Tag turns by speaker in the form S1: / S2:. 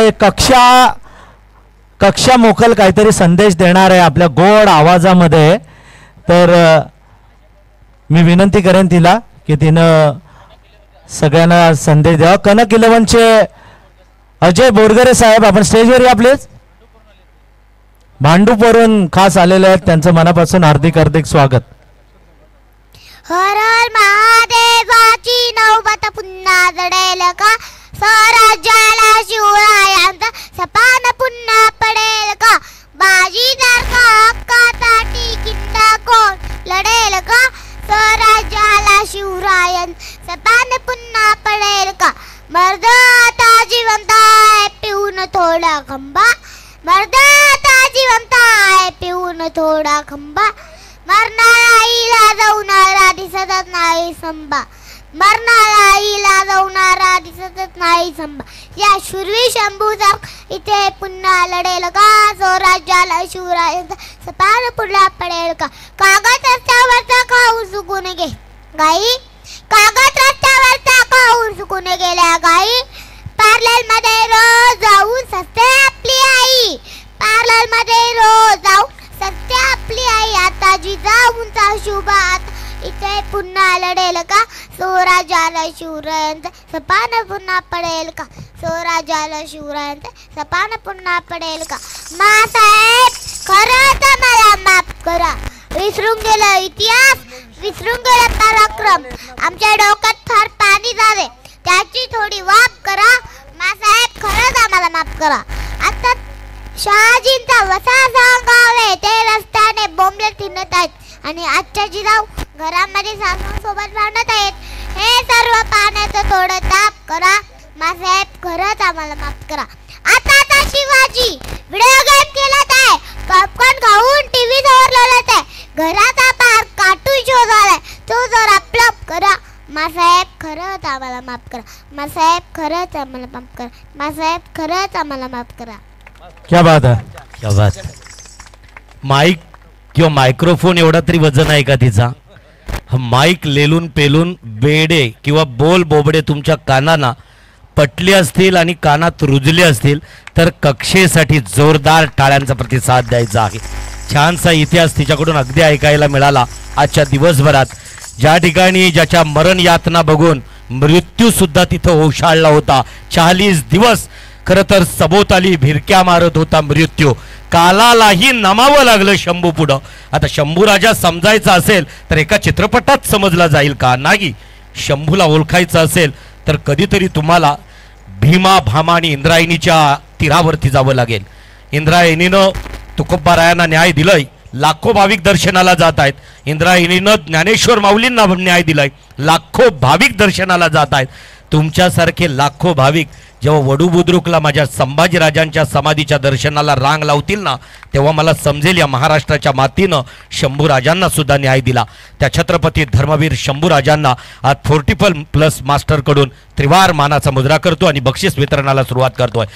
S1: एक कक्षा मोकल काहीतरी संदेश देणार आहे आपल्या गोड आवाजामध्ये. तर मी विनंती करेन तिला की तिनं सगळ्यांना संदेश द्यावा. कनक 11चे अजय बोरगरे साहेब आपण स्टेजवर या प्लीज. भांडूपवरून खास आलेले आहेत, त्यांचं मनापासून हार्दिक हार्दिक स्वागत.
S2: हर हर महादेवाची नौबत पुन्हा जडेल का, स्वराज्याला शिवरायांचा सपान पुन्हा पडेल का, बाजीदार का हक्कासाठी किंडा कोण लढेल का, स्वराज्याला शिवरायांचा सपान पुन्हा पडेल का, मर्द आता जिवंत आहे पिऊन थोडा खंबा, मर्द आता जिवंत आहे पिऊन थोडा खंबा, मरणारा इला जाऊनारा दिसतच नाही संबा, मरणारा इला जाऊनारा दिसतच नाही संबा, या शूरवीर शंभूचा इथे पुन्हा लढेल का, स्वराज्याला शिवरायांचा सपान पुन्हा पडेल का, कागद रस्त्यावरचा खाऊन सुकून गे गाई, कागद रस्त्यावरचा खाऊन सुकून गेल्या गाई, पार्लर मध्ये रोज जाऊन सस्ते आपली आई, पार्लर मध्ये रोज जाऊन सत्य आपली आई, आता जिजाऊंचा शुभ आता इथे पुन्हा लढेल का, स्वराज्याला शिवरायांचा सपान पुन्हा पडेल का, स्वराज्याला शिवरायांचा सपान पुन्हा पडेल का, मासाहेब खरंच मला माफ करा, विसरून गेला इतिहास, विसरून गेला पराक्रम, आमच्या डोक्यात फार पाणी झाले त्याची थोडी वाफ करा, मासाहेब खरंच आम्हाला माफ करा. आता शहाजींचा वसा सांगावे ते रस्त्याने बोंबले फिरत आहेत आणि आजच्या जिजाऊ घरामध्ये सासूसोबत भांडत आहेत, हे सर्व पाण्याचं थोडं ताप करा, मासाहेब खरंच आम्हाला माफ करा. आता शिवाजी व्हिडिओ गेम खेळत आहे, पॉपकॉर्न खाऊन टीव्ही जवळ लढत आहे, घराचा पार कार्टून शो झालाय, तो जरा फ्लॉप करा, मासाहेब खरंच आम्हाला माफ करा, मासाहेब खरंच आम्हाला माफ करा, मासाहेब खरंच आम्हाला माफ करा.
S1: क्या बात है,
S3: क्या बात. माईक किंवा मायक्रोफोन एवढा तरी वजन आहे का तिचा. हा माईक लेलून पेलून बेडे किंवा बोल बोबडे तुमच्या कानांना पटले असतील आणि कानात रुजले असतील तर कक्षेसाठी जोरदार टाळ्यांचा प्रतिसाद द्यायचा आहे. छानसा इतिहास तिच्याकडून अगदी ऐकायला मिळाला आजच्या दिवसभरात. ज्या ठिकाणी ज्याच्या मरण यातना बघून मृत्यू सुद्धा तिथं ओशाळला होता. 40 दिवस खरं तर सभोवताली भिरक्या मारत होता मृत्यू. कालालाही नमावं लागलं शंभू पुढं. आता शंभू राजा समजायचा असेल तर एका चित्रपटात समजला जाईल का. नाही, शंभूला ओळखायचं असेल तर कधीतरी तुम्हाला भीमा भामा आणि इंद्रायणीच्या तीरावरती जावं लागेल. इंद्रायणीनं तुकोबारायांना न्याय दिलंय, लाखो भाविक दर्शनाला जात आहेत. इंद्रायणीनं ज्ञानेश्वर माऊलींना न्याय दिलाय, लाखो भाविक दर्शनाला जात आहेत. तुमच्यासारखे लाखो भाविक जेव्हा वडूबुद्रुकला माझ्या संभाजीराजांच्या समाधीच्या दर्शनाला रांग लावतील ना, तेव्हा मला समजेल या महाराष्ट्राच्या मातीनं शंभूराजांना सुद्धा न्याय दिला. त्या छत्रपती धर्मवीर शंभूराजांना आज 40+ मास्टरकडून त्रिवार मानाचा मुजरा करतो आणि बक्षीस वितरणाला सुरुवात करतोय.